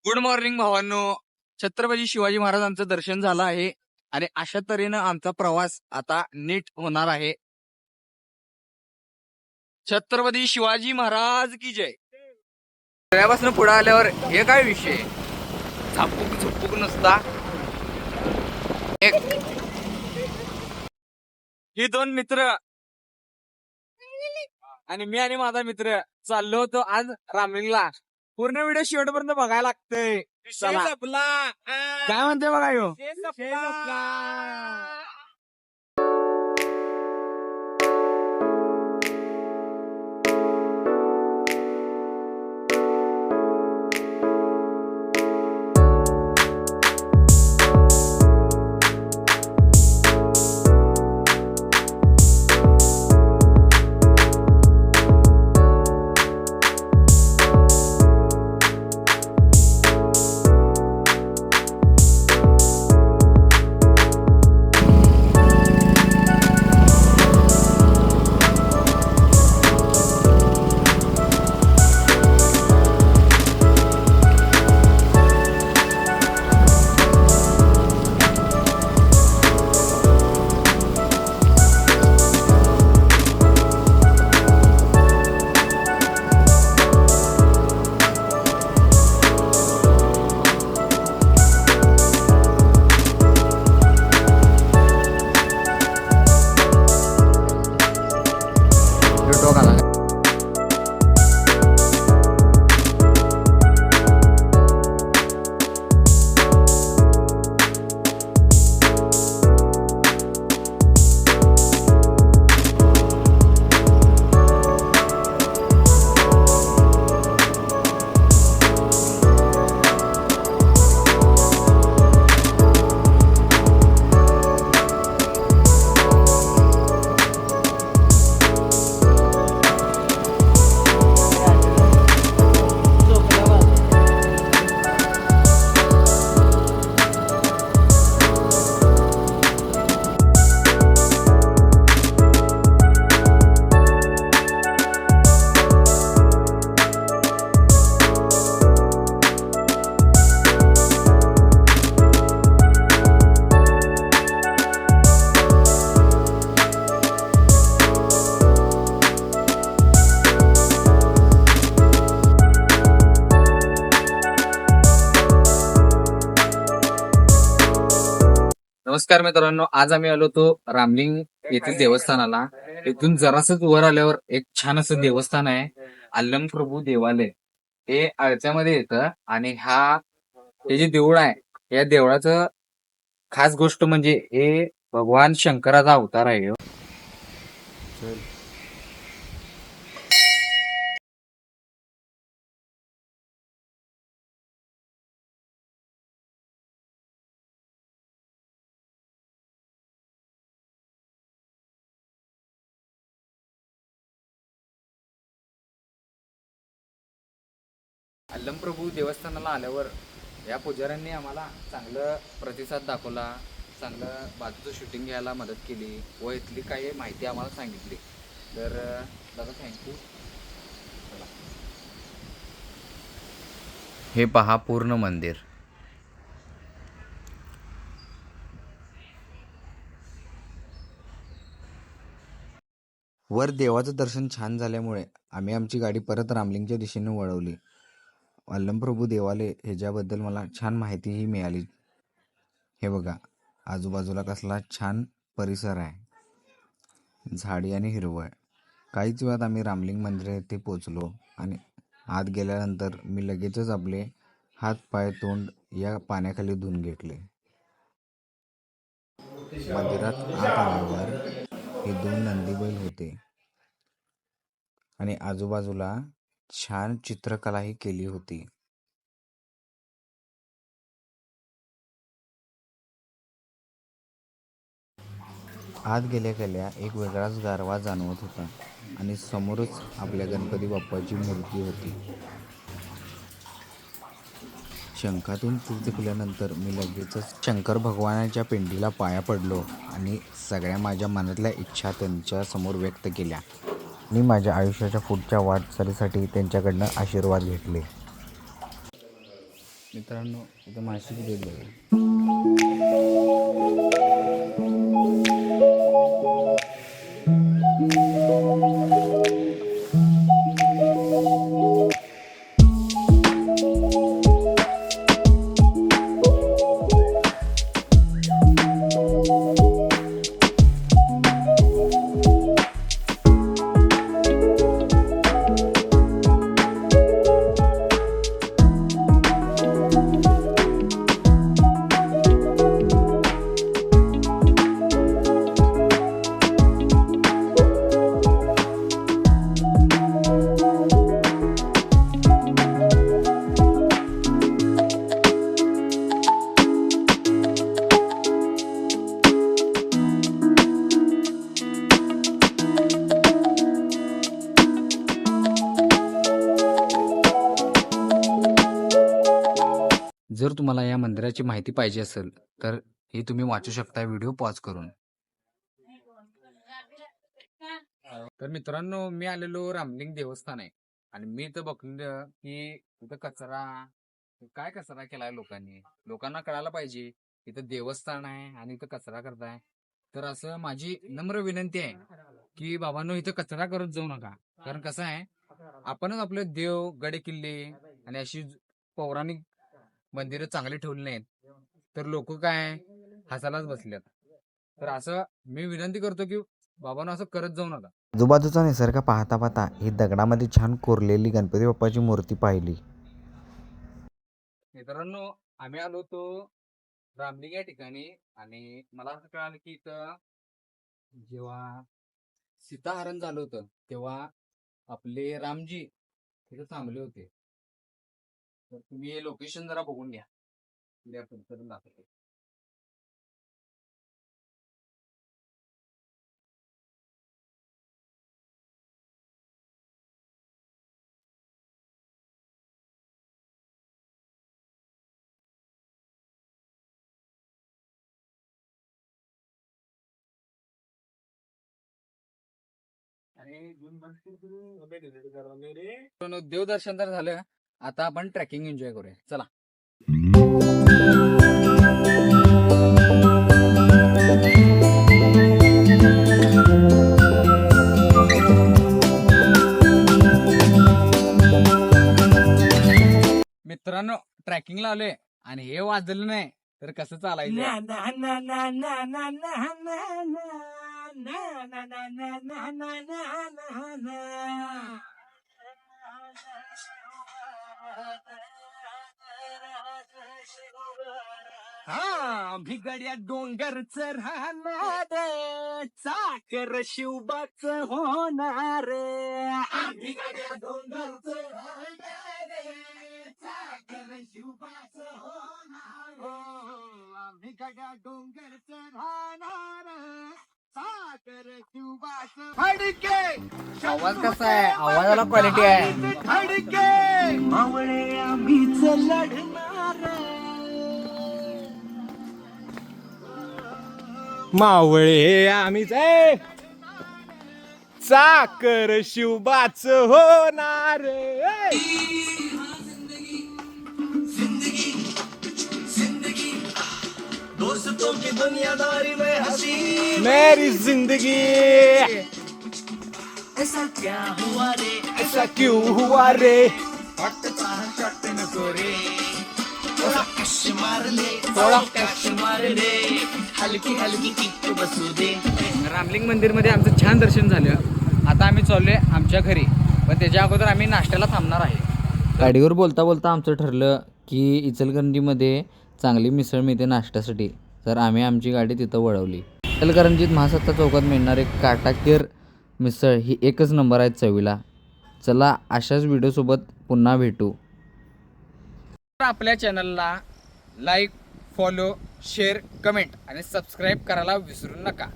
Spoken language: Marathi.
गुड मॉर्निंग भावांनो. छत्रपती शिवाजी महाराजांचं दर्शन झालं आहे आणि अशा तऱ्हेनं आमचा प्रवास आता नीट होणार आहे. छत्रपती शिवाजी महाराज की जय. त्यापासून पुढे आल्यावर हे काय विषय, झापूक झुपूक नसता. एक ही दोन मित्र आणि मी आणि माझा मित्र चाललो होतो आज रामलिंगला. पूर्ण व्हिडिओ शेवटपर्यंत बघायला लागतंय. चला. काय म्हणते बघा ह्यो. नमस्कार मित्रांनो, आज आम्ही आलो होतो रामलिंग येथील देवस्थानाला. इथून जरासच वर आल्यावर एक छान असं देवस्थान आहे, अल्लम प्रभू देवालय. हे आळत्यामध्ये येतं आणि हे जे देऊळ आहे, या देवळाचं खास गोष्ट म्हणजे हे भगवान शंकराचा अवतार आहे. अल्लम प्रभू देवस्थानाला आल्यावर या पुजाऱ्यांनी आम्हाला चांगलं प्रतिसाद दाखवला, चांगलं बाजूचं शूटिंग घ्यायला मदत केली व इथली काही माहिती आम्हाला सांगितली. तर दादा थँक्यू. हे पहा पूर्ण मंदिर. वर देवाचं दर्शन छान झाल्यामुळे आम्ही आमची गाडी परत रामलिंगच्या दिशेने वळवली. अल्लमप्रभू देवालय ह्याच्याबद्दल मला छान माहितीही मिळाली. हे बघा, आजूबाजूला कसला छान परिसर आहे, झाडी आणि हिरवळ. काहीच वेळात आम्ही रामलिंग मंदिर येथे पोचलो आणि आत गेल्यानंतर मी लगेचच आपले हात पाय तोंड या पाण्याखाली धुवून घेतले. मंदिरात आत आल्यावर हे 2 नंदीबैल होते आणि आजूबाजूला छान चित्रकलाही केली होती. आत गेल्या गेल्या एक वेगळाच गारवा जाणवत होता आणि समोरच आपल्या गणपती बाप्पाची मूर्ती होती. शंखातून तीर टिपल्यानंतर मी लगेचच शंकर भगवानाच्या पिंडीला पाया पडलो आणि सगळ्या माझ्या मनातल्या इच्छा त्यांच्या समोर व्यक्त केल्या. मी माझ्या आयुष्याच्या पुढच्या वाटचालीसाठी त्यांच्याकडनं आशीर्वाद घेतले. मित्रांनो इथं माशी किती आहेत बघा. जर तुम्हाला या मंदिराची माहिती पाहिजे असेल तर ही तुम्ही वाचू शकता व्हिडिओ पॉज करून. तर मित्रांनो मी आलेलो रामलिंग देवस्थान आहे आणि मी इथं बघलं की इथं काय कचरा केलाय लोकांनी. लोकांना कळायला पाहिजे इथं देवस्थान आहे आणि इथं कचरा करताय. तर असं माझी नम्र विनंती आहे की बाबांनो इथं कचरा करत जाऊ नका. कारण कसं आहे आपणच आपले देव गडे किल्ले आणि अशी पौराणिक मंदिरं चांगली ठेवली नाहीत तर लोक काय हसायलाच बसल्यात. तर असं मी विनंती करतो की बाबांनो असं करत जाऊ नका. आजूबाजूचा निसर्ग पाहता पाहता ही दगडामध्ये छान कोरलेली गणपती बाप्पाची मूर्ती पाहिली. मित्रांनो आम्ही आलो होतो रामलिंग या ठिकाणी आणि मला असं कळालं की इथं जेव्हा सीताहरण झालं होतं तेव्हा आपले रामजी तिथे थांबले होते. तर तुम्ही हे लोकेशन जरा बघून घ्या. दाखवतो. देवदर्शन तर झालं. आता आपण ट्रेकिंग एन्जॉय करूया. चला. मित्रांनो ट्रॅकिंगला आलोय आणि हे वाजलं नाही तर कसं चालायचं. हा भिगड्या डोंगरच राहणार चाकर शिवबाच होणार. भिगड्या डोंगरच राहणार चाकर शिवबाच होणार. भिगड्या डोंगरच राहणार साकर शिवबाच. फडके आवाज कसा आहे? आवाजाला क्वालिटी आहे. फडके मावळे आम्हीच लढणार. मावळे आम्हीच चाकर शिवबाच होणार. दोस्तों की दुनियादारी में हंसी मेरी जिंदगी. ऐसा क्या हुआ रे ऐसा क्यों हुआ रे. शॉट नको रे थोड़ा कश मार ले थोड़ा कश मार ले हलकी हलकी किक बसू दे. रामलिंग मंदिर मध्ये आमचं छान दर्शन झालं. आता आम्ही चाललोय आमच्या घरी पण त्याच्या अगोदर आम्ही नाश्त्याला थांबणार आहे. गाडीवर बोलता बोलता आमचं ठरलं की इचलकरंजीमध्ये चांगली मिसळ मिळते नाश्त्यासाठी. तर आम्ही आमची गाडी तिथं वळवली. इचलकरंजीत महासत्ता चौकात मिळणारे काटाकेर मिसळ ही एकच नंबर आहे चवीला. चला अशाच व्हिडिओसोबत पुन्हा भेटू. आपल्या चॅनलला लाईक फॉलो शेअर कमेंट आणि सबस्क्राईब करायला विसरू नका.